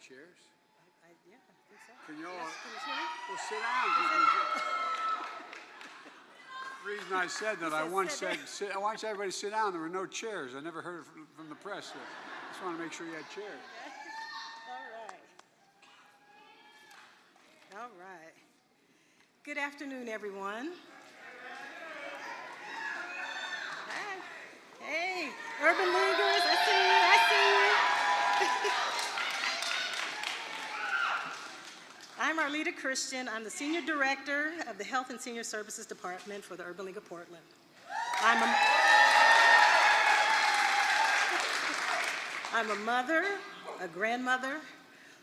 chairs? Yeah, I think so. Can you all Yes, can you hear me? well, sit down? The reason I said that, I once said, I want everybody to sit down. There were no chairs. I never heard it from the press. So I just want to make sure you had chairs. Okay. All right. Good afternoon, everyone. Hey, urban leaguers, I see you. I'm Arlita Christian. I'm the Senior Director of the Health and Senior Services Department for the Urban League of Portland. I'm a mother, a grandmother,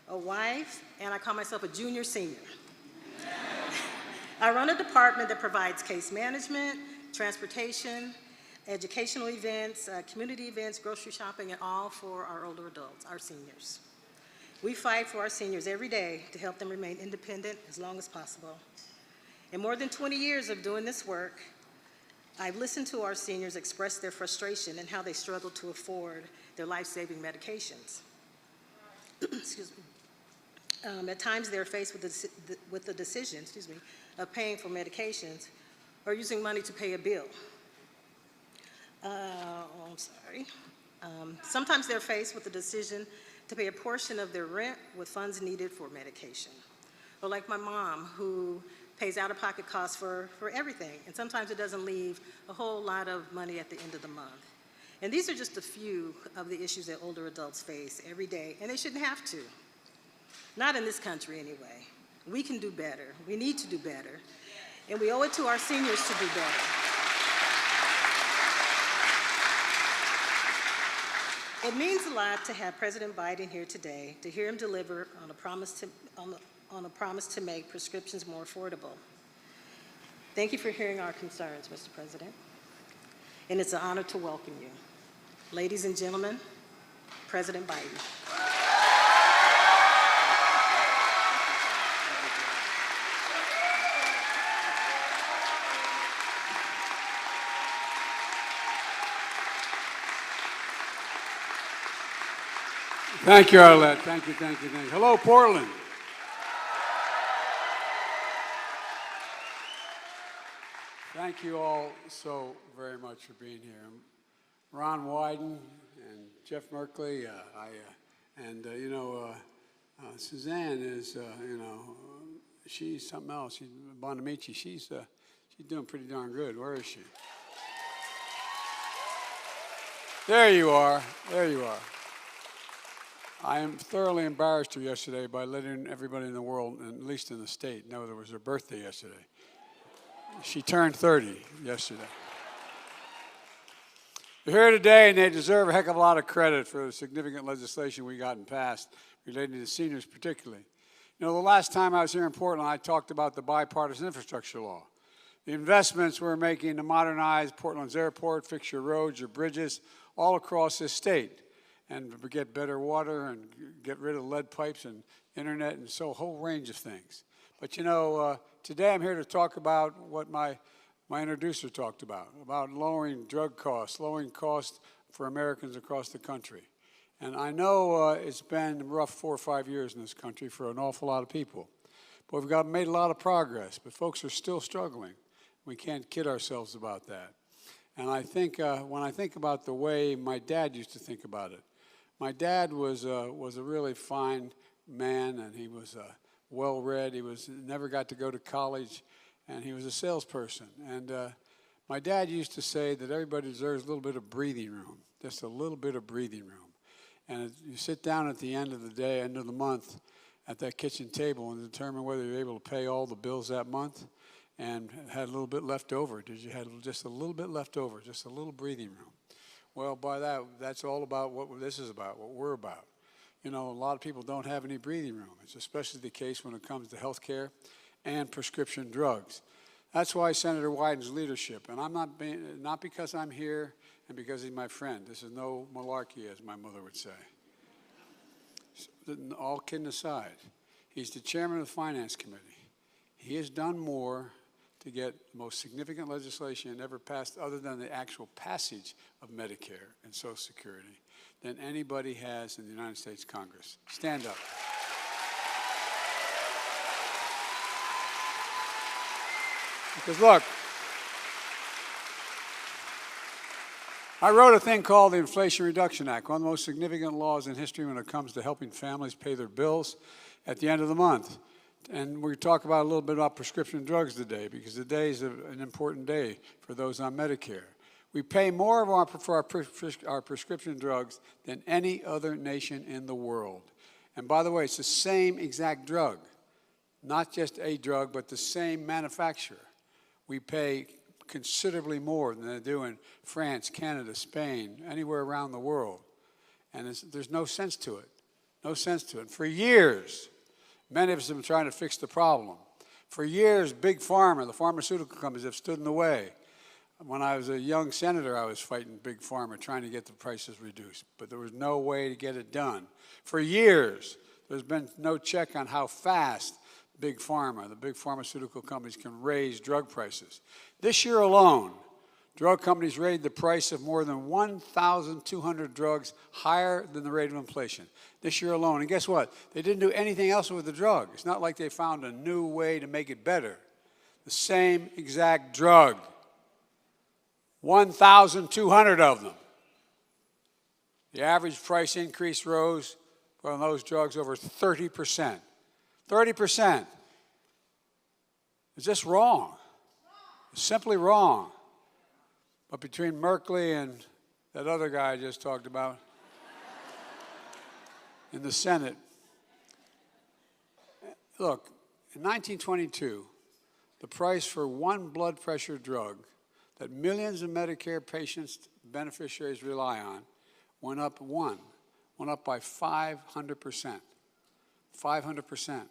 a wife, and I call myself a junior senior. I run a department that provides case management, transportation, educational events, community events, grocery shopping, and all for our older adults, our seniors. We fight for our seniors every day to help them remain independent as long as possible. In more than 20 years of doing this work, I've listened to our seniors express their frustration and how they struggle to afford their life-saving medications. Excuse me. At times, they're faced with the decision, of paying for medications or using money to pay a bill. I'm sorry. Sometimes they're faced with the decision to pay a portion of their rent with funds needed for medication. Or like my mom, who pays out-of-pocket costs for everything, and sometimes it doesn't leave a whole lot of money at the end of the month. And these are just a few of the issues that older adults face every day, and they shouldn't have to. Not in this country, anyway. We can do better. We need to do better. And we owe it to our seniors to do better. It means a lot to have President Biden here today, to hear him deliver on a promise to make prescriptions more affordable. Thank you for hearing our concerns, Mr. President. And it's an honor to welcome you. Ladies and gentlemen, President Biden. Thank you, Arlette. Thank you, thank you, thank you. Hello, Portland. Thank you all so very much for being here. Ron Wyden and Jeff Merkley, Suzanne is, she's something else. She's Bonamici. She's doing pretty darn good. Where is she? There you are. There you are. I am thoroughly embarrassed her yesterday by letting everybody in the world, at least in the state, know there was her birthday yesterday. She turned 30 yesterday. They're here today, and they deserve a heck of a lot of credit for the significant legislation we gotten passed relating to seniors particularly. You know, the last time I was here in Portland, I talked about the bipartisan infrastructure law. The investments we're making to modernize Portland's airport, fix your roads, your bridges, all across this state, and get better water and get rid of lead pipes and internet and so a whole range of things. But you know, today I'm here to talk about what my introducer talked about lowering drug costs, lowering costs for Americans across the country. And I know it's been rough 4 or 5 years in this country for an awful lot of people. But we've made a lot of progress, but folks are still struggling. We can't kid ourselves about that. And I think when I think about the way my dad used to think about it, my dad was a really fine man, and he was well-read. He never got to go to college, and he was a salesperson. And my dad used to say that everybody deserves a little bit of breathing room, just a little bit of breathing room. And you sit down at the end of the day, end of the month, at that kitchen table and determine whether you're able to pay all the bills that month and had a little bit left over. Did you have just a little bit left over, just a little breathing room? Well, by that's all about what this is about, what we're about. You know, a lot of people don't have any breathing room. It's especially the case when it comes to health care and prescription drugs. That's why Senator Wyden's leadership, and I'm not because I'm here and because he's my friend. This is no malarkey, as my mother would say. All kidding aside, he's the chairman of the Finance Committee. He has done more to get the most significant legislation ever passed, other than the actual passage of Medicare and Social Security, than anybody has in the United States Congress. Stand up. Because look, I wrote a thing called the Inflation Reduction Act, one of the most significant laws in history when it comes to helping families pay their bills at the end of the month. And we talk about a little bit about prescription drugs today, because today is an important day for those on Medicare. We pay more for our prescription drugs than any other nation in the world. And by the way, it's the same exact drug, not just a drug, but the same manufacturer. We pay considerably more than they do in France, Canada, Spain, anywhere around the world. And there's no sense to it. No sense to it. For years, many of us have been trying to fix the problem. For years, Big Pharma, the pharmaceutical companies, have stood in the way. When I was a young senator, I was fighting Big Pharma, trying to get the prices reduced. But there was no way to get it done. For years, there's been no check on how fast Big Pharma, the big pharmaceutical companies, can raise drug prices. This year alone, drug companies raised the price of more than 1,200 drugs higher than the rate of inflation. This year alone. And guess what? They didn't do anything else with the drug. It's not like they found a new way to make it better. The same exact drug. 1,200 of them. The average price increase rose on those drugs over 30%. 30%. It's just wrong. It's simply wrong. But between Merkley and that other guy I just talked about in the Senate, look, in 1922, the price for one blood pressure drug that millions of Medicare patients, beneficiaries rely on, went up by 500%. 500%.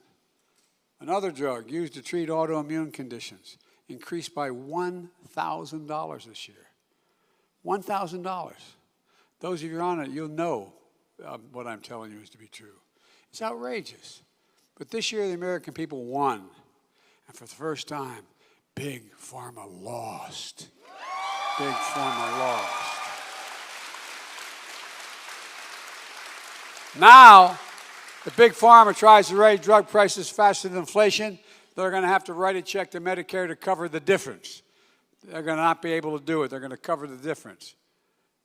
Another drug used to treat autoimmune conditions increased by $1,000 this year. $1,000. Those of you on it, you'll know what I'm telling you is to be true. It's outrageous. But this year, the American people won. And for the first time, Big Pharma lost. Big Pharma lost. Now, if Big Pharma tries to raise drug prices faster than inflation, they're going to have to write a check to Medicare to cover the difference. They're going to not be able to do it. They're going to cover the difference.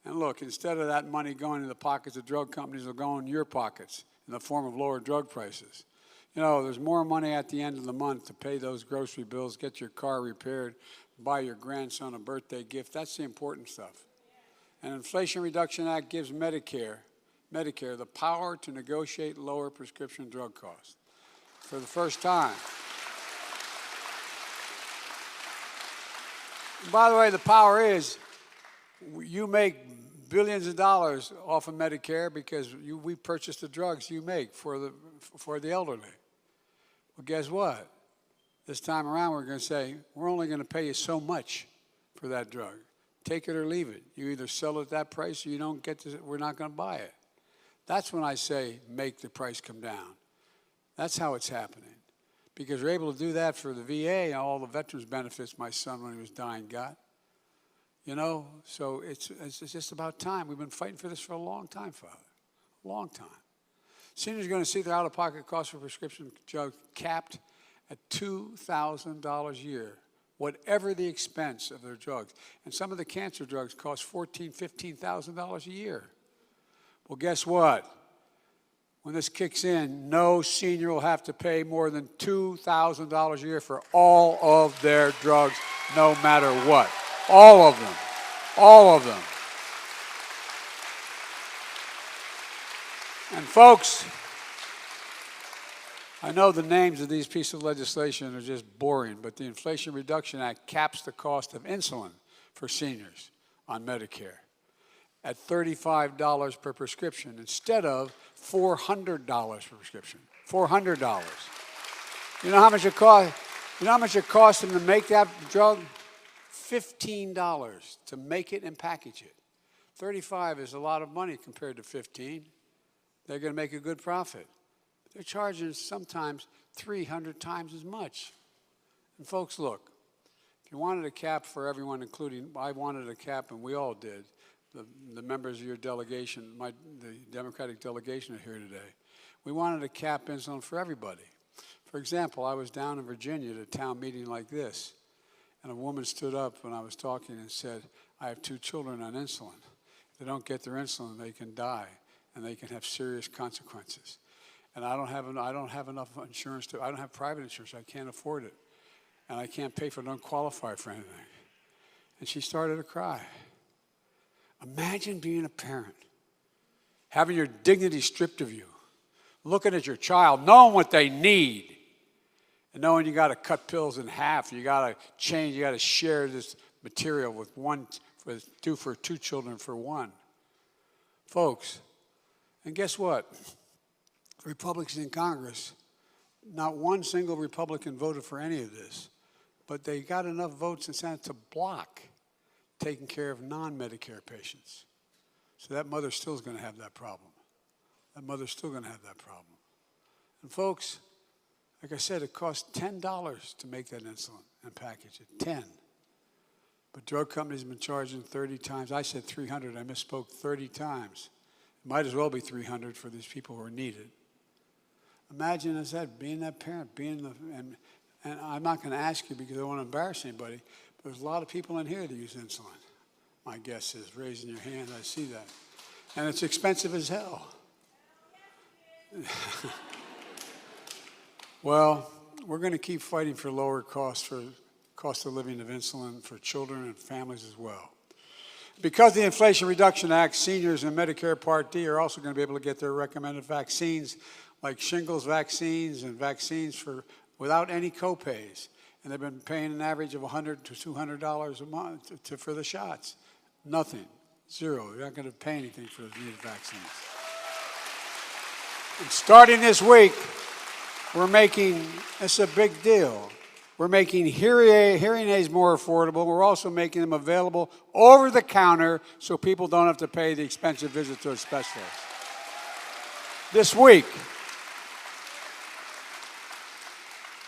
And look, instead of that money going in the pockets of drug companies, it'll go in your pockets in the form of lower drug prices. You know, there's more money at the end of the month to pay those grocery bills, get your car repaired, buy your grandson a birthday gift. That's the important stuff. And Inflation Reduction Act gives Medicare the power to negotiate lower prescription drug costs for the first time. And by the way, the power is you make billions of dollars off of Medicare because we purchase the drugs you make for the elderly. Well, guess what? This time around, we're going to say, we're only going to pay you so much for that drug. Take it or leave it. You either sell it at that price or you don't get to, we're not going to buy it. That's when I say make the price come down. That's how it's happening. Because we're able to do that for the VA and all the veterans benefits my son when he was dying got. You know, so it's just about time. We've been fighting for this for a long time, Father. A long time. Seniors are going to see their out-of-pocket cost for prescription drugs capped at $2,000 a year, whatever the expense of their drugs. And some of the cancer drugs cost $14,000, $15,000 a year. Well, guess what? When this kicks in, no senior will have to pay more than $2,000 a year for all of their drugs, no matter what. All of them. All of them. And folks, I know the names of these pieces of legislation are just boring, but the Inflation Reduction Act caps the cost of insulin for seniors on Medicare at $35 per prescription instead of $400 per prescription. $400. You know how much it costs? You know how much it costs them to make that drug? $15 to make it and package it. $35 is a lot of money compared to $15. They're going to make a good profit. They're charging sometimes 300 times as much. And folks, look, if you wanted a cap for everyone, including, I wanted a cap, and we all did, the members of your delegation, the Democratic delegation are here today. We wanted a cap insulin for everybody. For example, I was down in Virginia at a town meeting like this, And a woman stood up when I was talking and said, I have 2 children on insulin. If they don't get their insulin, they can die, and they can have serious consequences. And I don't have enough insurance I don't have private insurance. I can't afford it. And I can't pay for it. I don't qualify for anything. And she started to cry. Imagine being a parent, having your dignity stripped of you, looking at your child, knowing what they need, and knowing you got to cut pills in half, you got to change, you got to share this material with for 2 children for 1. Folks, and guess what? Republicans in Congress, not one single Republican voted for any of this, but they got enough votes in Senate to block taking care of non-Medicare patients. So that mother still is going to have that problem. That mother's still going to have that problem. And folks, like I said, it costs $10 to make that insulin and package it, 10. But drug companies have been charging 30 times. I said 300, I misspoke 30 times. It might as well be 300 for these people who are needed. Imagine, as I said, being that parent, and I'm not going to ask you because I don't want to embarrass anybody, but there's a lot of people in here that use insulin. My guess is, raising your hand, I see that. And it's expensive as hell. Well, we're going to keep fighting for lower cost of living of insulin for children and families as well. Because of the Inflation Reduction Act, seniors in Medicare Part D are also going to be able to get their recommended vaccines, like shingles vaccines and vaccines without any copays. And they've been paying an average of $100 to $200 a month for the shots. Nothing. Zero. You're not going to pay anything for those needed vaccines. And starting this week, it's a big deal. We're making hearing aids more affordable. We're also making them available over the counter so people don't have to pay the expensive visit to a specialist. This week,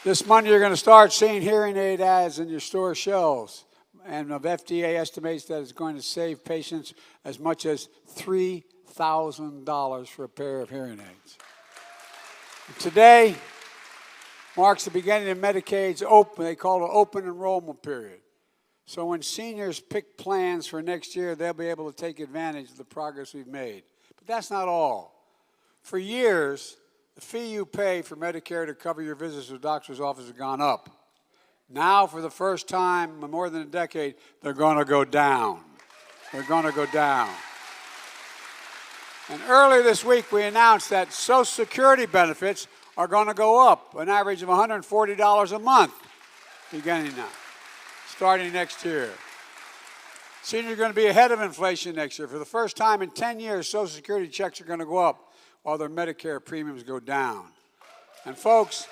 this Monday, you're going to start seeing hearing aid ads in your store shelves. And the FDA estimates that it's going to save patients as much as $3,000 for a pair of hearing aids. Today marks the beginning of Medicaid's they call it open enrollment period. So when seniors pick plans for next year, they'll be able to take advantage of the progress we've made. But that's not all. For years, the fee you pay for Medicare to cover your visits to a doctor's office has gone up. Now, for the first time in more than a decade, they're going to go down. They're going to go down. And earlier this week, we announced that Social Security benefits are going to go up, an average of $140 a month, beginning now, starting next year. Seniors are going to be ahead of inflation next year. For the first time in 10 years, Social Security checks are going to go up while their Medicare premiums go down. And folks,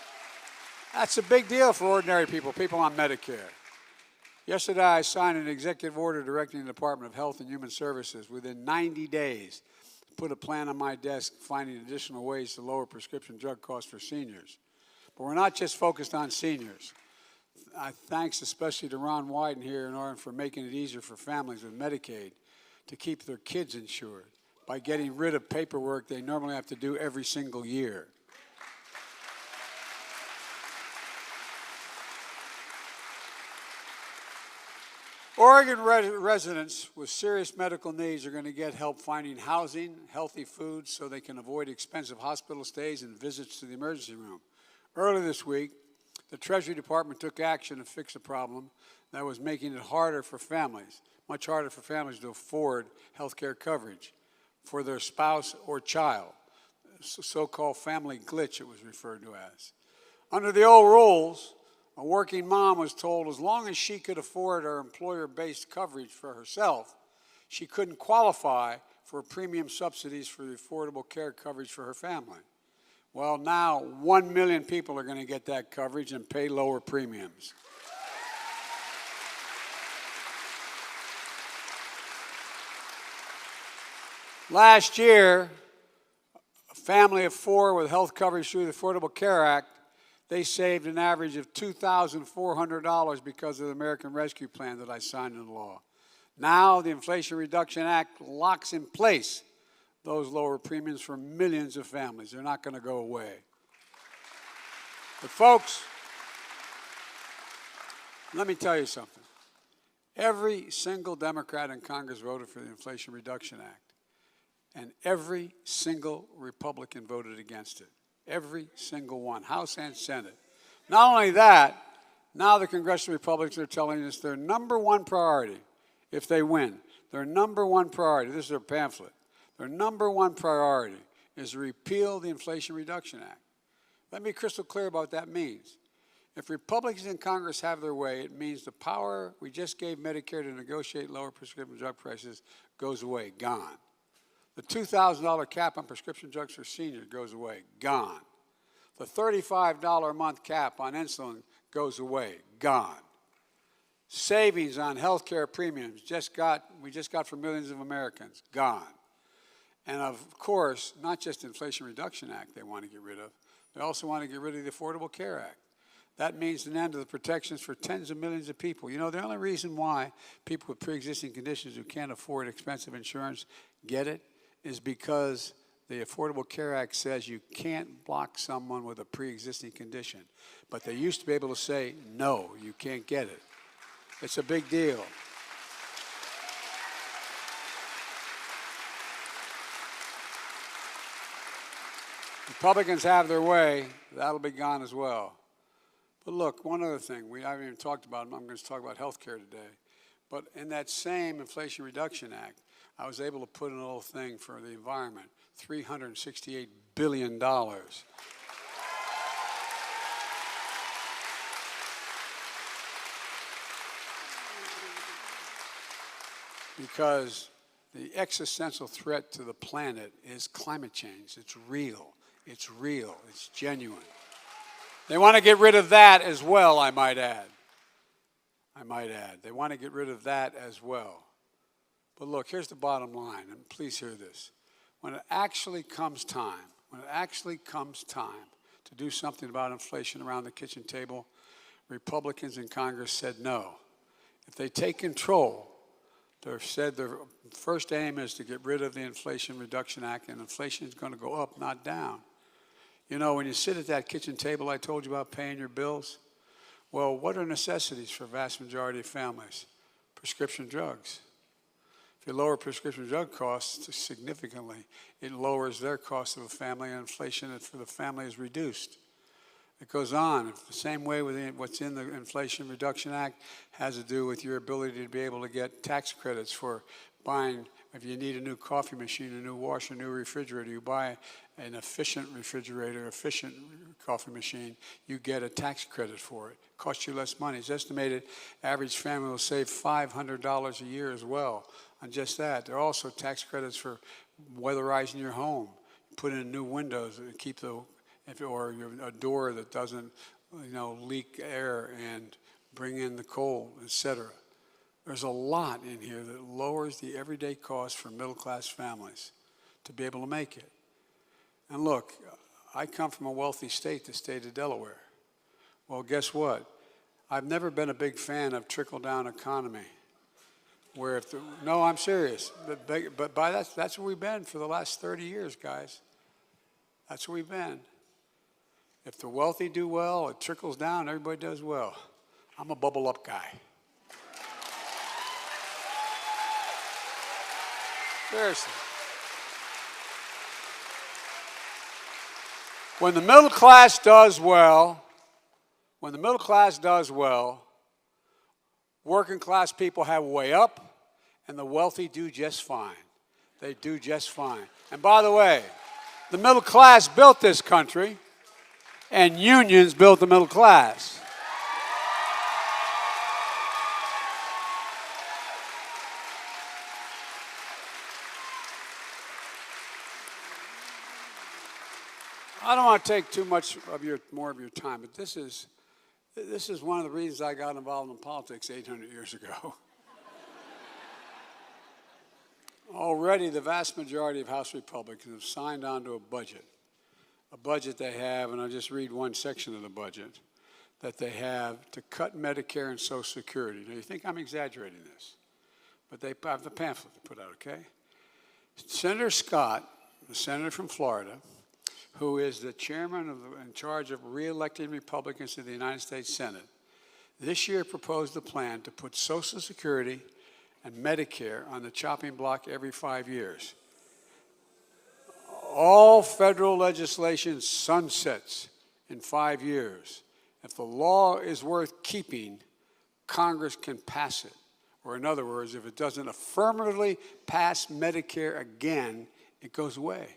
that's a big deal for ordinary people on Medicare. Yesterday, I signed an executive order directing the Department of Health and Human Services within 90 days to put a plan on my desk finding additional ways to lower prescription drug costs for seniors. But we're not just focused on seniors. Thanks especially to Ron Wyden here in Oregon for making it easier for families with Medicaid to keep their kids insured by getting rid of paperwork they normally have to do every single year. Oregon residents with serious medical needs are going to get help finding housing, healthy food, so they can avoid expensive hospital stays and visits to the emergency room. Earlier this week, the Treasury Department took action to fix a problem that was making it harder for families, much harder for families to afford health care coverage for their spouse or child, so-called family glitch it was referred to as. Under the old rules, a working mom was told as long as she could afford her employer-based coverage for herself, she couldn't qualify for premium subsidies for the affordable care coverage for her family. Well, now 1 million people are going to get that coverage and pay lower premiums. Last year, a family of 4 with health coverage through the Affordable Care Act, they saved an average of $2,400 because of the American Rescue Plan that I signed into law. Now the Inflation Reduction Act locks in place those lower premiums for millions of families. They're not going to go away. But folks, Let me tell you something. Every single Democrat in Congress voted for the Inflation Reduction Act, and every single Republican voted against it. Every single one, House and Senate. Not only that, now the congressional Republicans are telling us their number one priority, if they win, their number one priority, this is their pamphlet, their number one priority is to repeal the Inflation Reduction Act. Let me be crystal clear about what that means. If Republicans in Congress have their way, it means the power we just gave Medicare to negotiate lower prescription drug prices goes away, gone. The $2,000 cap on prescription drugs for seniors goes away, gone. The $35 a month cap on insulin goes away, gone. Savings on health care premiums we just got for millions of Americans, gone. And of course, not just the Inflation Reduction Act they want to get rid of, they also want to get rid of the Affordable Care Act. That means an end to the protections for tens of millions of people. You know, the only reason why people with pre-existing conditions who can't afford expensive insurance get it is because the Affordable Care Act says you can't block someone with a pre-existing condition. But they used to be able to say, no, you can't get it. It's a big deal. Republicans have their way, that'll be gone as well. But look, one other thing, we haven't even talked about, I'm going to talk about health care today. But in that same Inflation Reduction Act, I was able to put in a little thing for the environment, $368 billion. Because the existential threat to the planet is climate change. It's real. It's real. It's genuine. They want to get rid of that as well, I might add. They want to get rid of that as well. But look, here's the bottom line, and please hear this. When it actually comes time to do something about inflation around the kitchen table, Republicans in Congress said no. If they take control, they've said their first aim is to get rid of the Inflation Reduction Act, and inflation is going to go up, not down. You know, when you sit at that kitchen table I told you about paying your bills, well, what are necessities for a vast majority of families? Prescription drugs. If you lower prescription drug costs significantly, it lowers their cost of a family, and inflation for the family is reduced. It goes on. The same way with what's in the Inflation Reduction Act has to do with your ability to be able to get tax credits for buying, if you need a new coffee machine, a new washer, a new refrigerator, you buy an efficient refrigerator, efficient coffee machine, you get a tax credit for it. It costs you less money. It's estimated average family will save $500 a year as well on just that. There are also tax credits for weatherizing your home. Put in new windows and keep or a door that doesn't, leak air and bring in the cold, etc. There's a lot in here that lowers the everyday cost for middle-class families to be able to make it. And look, I come from a wealthy state, the state of Delaware. Well, guess what? I've never been a big fan of trickle-down economy, where no, I'm serious. But by that's where we've been for the last 30 years, guys. That's where we've been. If the wealthy do well, it trickles down, everybody does well. I'm a bubble up guy. Seriously. When the middle class does well, working class people have a way up, and the wealthy do just fine. They do just fine. And by the way, the middle class built this country, and unions built the middle class. I don't want to take too much of more of your time, but this is one of the reasons I got involved in politics 800 years ago. Already, the vast majority of House Republicans have signed on to a budget they have, and I'll just read one section of the budget, that they have to cut Medicare and Social Security. Now, you think I'm exaggerating this, but they have the pamphlet to put out, okay? Senator Scott, the senator from Florida, who is the chairman in charge of re-electing Republicans to the United States Senate, this year proposed a plan to put Social Security and Medicare on the chopping block every 5 years. All federal legislation sunsets in 5 years. If the law is worth keeping, Congress can pass it. Or in other words, if it doesn't affirmatively pass Medicare again, it goes away.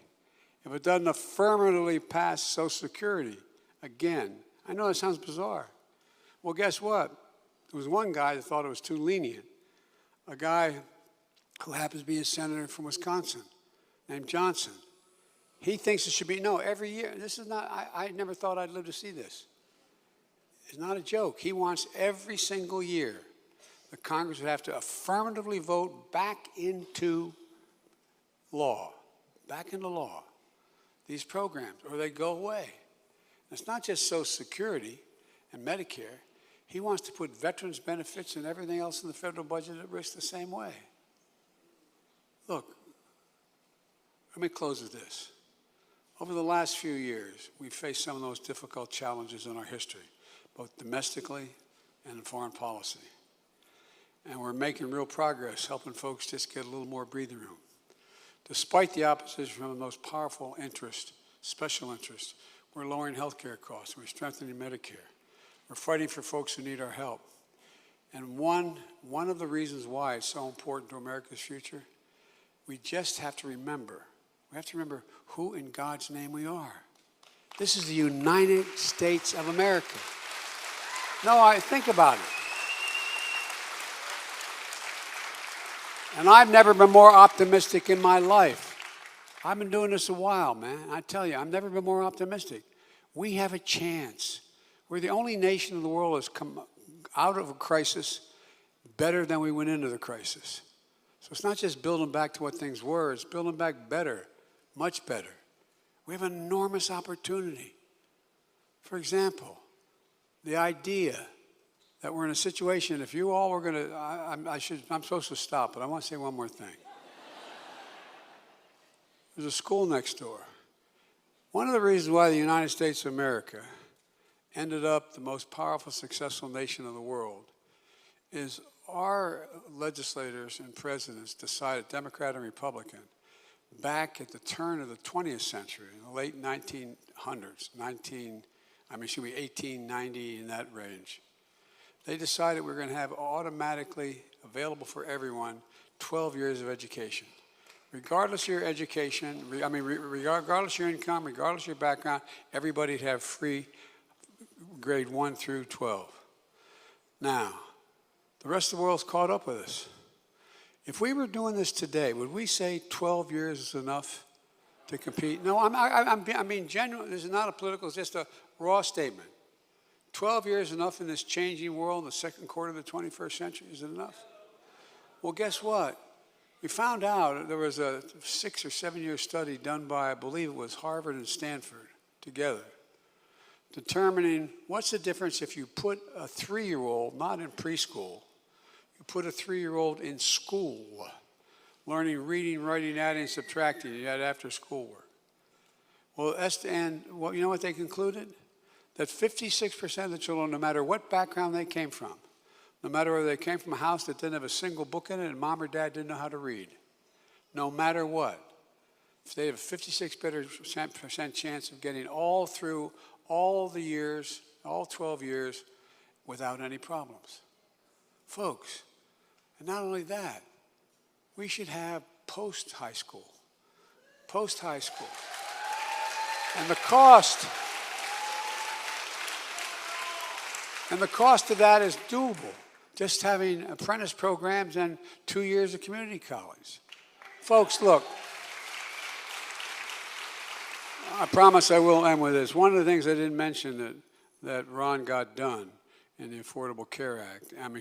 If it doesn't affirmatively pass Social Security again, I know that sounds bizarre. Well, guess what? There was one guy that thought it was too lenient. A guy who happens to be a senator from Wisconsin named Johnson. He thinks it should be, no, every year. This is not, I never thought I'd live to see this. It's not a joke. He wants every single year the Congress would have to affirmatively vote back into law, these programs, or they go away. It's not just Social Security and Medicare. He wants to put veterans' benefits and everything else in the federal budget at risk the same way. Look, let me close with this. Over the last few years, we've faced some of the most difficult challenges in our history, both domestically and in foreign policy. And we're making real progress, helping folks just get a little more breathing room. Despite the opposition from the most powerful interest, special interests, we're lowering health care costs, we're strengthening Medicare. We're fighting for folks who need our help. And one of the reasons why it's so important to America's future, we just have to remember, who in God's name we are. This is the United States of America. No, think about it. And I've never been more optimistic in my life. I've been doing this a while, man. I tell you, I've never been more optimistic. We have a chance. We're the only nation in the world that's come out of a crisis better than we went into the crisis. So it's not just building back to what things were, it's building back better, much better. We have an enormous opportunity. For example, the idea that we're in a situation, if you all were going to, I'm supposed to stop, but I want to say one more thing. There's a school next door. One of the reasons why the United States of America ended up the most powerful, successful nation of the world is our legislators and presidents decided, Democrat and Republican, back at the turn of the 20th century, in the late 1900s, 1890, in that range. They decided we're going to have automatically available for everyone 12 years of education. Regardless of your education, regardless of your income, regardless of your background, everybody'd have free grade 1 through 12. Now, the rest of the world's caught up with us. If we were doing this today, would we say 12 years is enough to compete? No, I'm being genuine. This is not a political, it's just a raw statement. 12 years enough in this changing world in the second quarter of the 21st century? Is it enough? Well, guess what? We found out there was a 6 or 7 year study done by, I believe it was Harvard and Stanford together, determining what's the difference if you put a 3-year-old, not in preschool, you put a 3-year-old in school, learning reading, writing, adding, subtracting, you had after school work. Well, you know what they concluded? That 56% of the children, no matter what background they came from, no matter whether they came from a house that didn't have a single book in it and mom or dad didn't know how to read, no matter what, if they have a 56% chance of getting all through all the years, all 12 years, without any problems. Folks, and not only that, we should have post-high school. Post-high school. And the cost of that is doable. Just having apprentice programs and 2 years of community college. Folks, look, I promise I will end with this. One of the things I didn't mention that Ron got done in the Affordable Care Act, in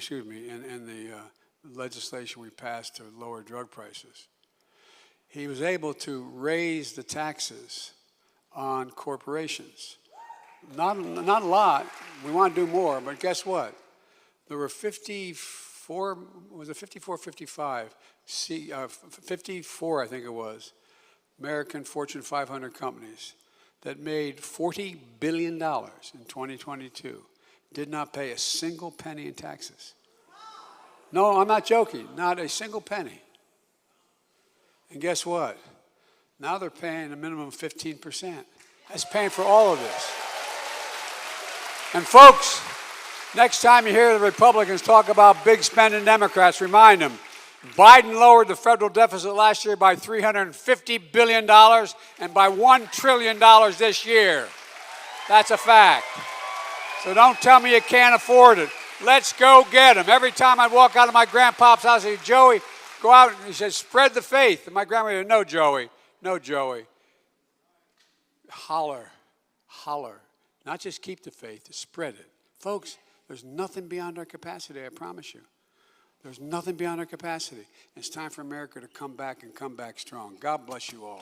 the legislation we passed to lower drug prices, he was able to raise the taxes on corporations. Not a lot. We want to do more, but guess what? There were 54, 54, I think it was, American Fortune 500 companies that made $40 billion in 2022. did not pay a single penny in taxes. No, I'm not joking. Not a single penny. And guess what? Now they're paying a minimum of 15%. That's paying for all of this. And folks, next time you hear the Republicans talk about big spending Democrats, remind them, Biden lowered the federal deficit last year by $350 billion and by $1 trillion this year. That's a fact. So don't tell me you can't afford it. Let's go get them. Every time I'd walk out of my grandpa's house, I'd say, Joey, go out. And he says, spread the faith. And my grandmother would, no, Joey. No, Joey. Holler. Holler. Not just keep the faith, spread it. Folks, there's nothing beyond our capacity, I promise you. There's nothing beyond our capacity. It's time for America to come back and come back strong. God bless you all.